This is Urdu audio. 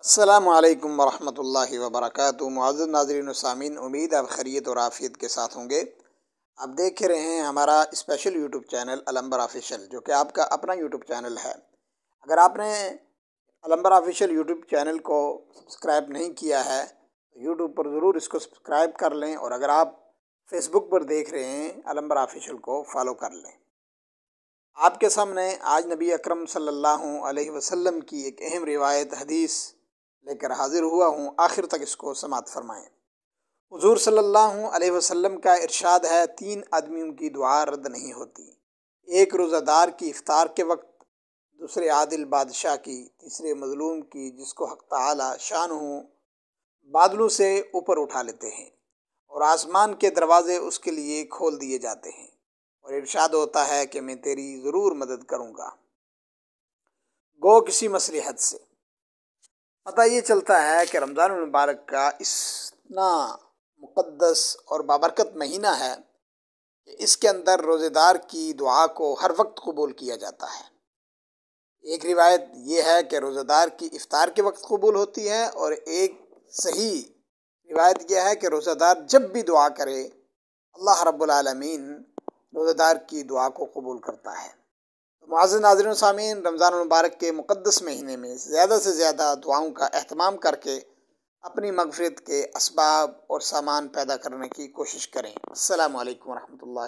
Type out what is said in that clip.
السلام علیکم ورحمۃ اللہ وبرکاتہ۔ معزز ناظرین و سامعین، امید آپ خیریت اور عافیت کے ساتھ ہوں گے۔ آپ دیکھ رہے ہیں ہمارا اسپیشل یوٹیوب چینل علمبر آفیشیل، جو کہ آپ کا اپنا یوٹیوب چینل ہے۔ اگر آپ نے علمبر آفیشیل یوٹیوب چینل کو سبسکرائب نہیں کیا ہے تو یوٹیوب پر ضرور اس کو سبسکرائب کر لیں، اور اگر آپ فیس بک پر دیکھ رہے ہیں علمبر آفیشیل کو فالو کر لیں۔ آپ کے سامنے آج نبی اکرم صلی اللہ علیہ وسلم کی ایک اہم روایت حدیث لے کر حاضر ہوا ہوں، آخر تک اس کو سماعت فرمائیں۔ حضور صلی اللہ علیہ وسلم کا ارشاد ہے، 3 آدمیوں کی دعا رد نہیں ہوتی: ایک روزہ دار کی افطار کے وقت، دوسرے عادل بادشاہ کی، تیسرے مظلوم کی جس کو حق تعالی شانہ بادلوں سے اوپر اٹھا لیتے ہیں اور آسمان کے دروازے اس کے لیے کھول دیے جاتے ہیں، اور ارشاد ہوتا ہے کہ میں تیری ضرور مدد کروں گا۔ گو کسی مصلحت سے پتہ یہ چلتا ہے کہ رمضان المبارک کا اتنا مقدس اور بابرکت مہینہ ہے کہ اس کے اندر روزے دار کی دعا کو ہر وقت قبول کیا جاتا ہے۔ ایک روایت یہ ہے کہ روزہ دار کی افطار کے وقت قبول ہوتی ہے، اور ایک صحیح روایت یہ ہے کہ روزہ دار جب بھی دعا کرے اللہ رب العالمین روزہ دار کی دعا کو قبول کرتا ہے۔ معزز ناظرین و سامعین، رمضان المبارک کے مقدس مہینے میں زیادہ سے زیادہ دعاؤں کا اہتمام کر کے اپنی مغفرت کے اسباب اور سامان پیدا کرنے کی کوشش کریں۔ السلام علیکم ورحمۃ اللہ۔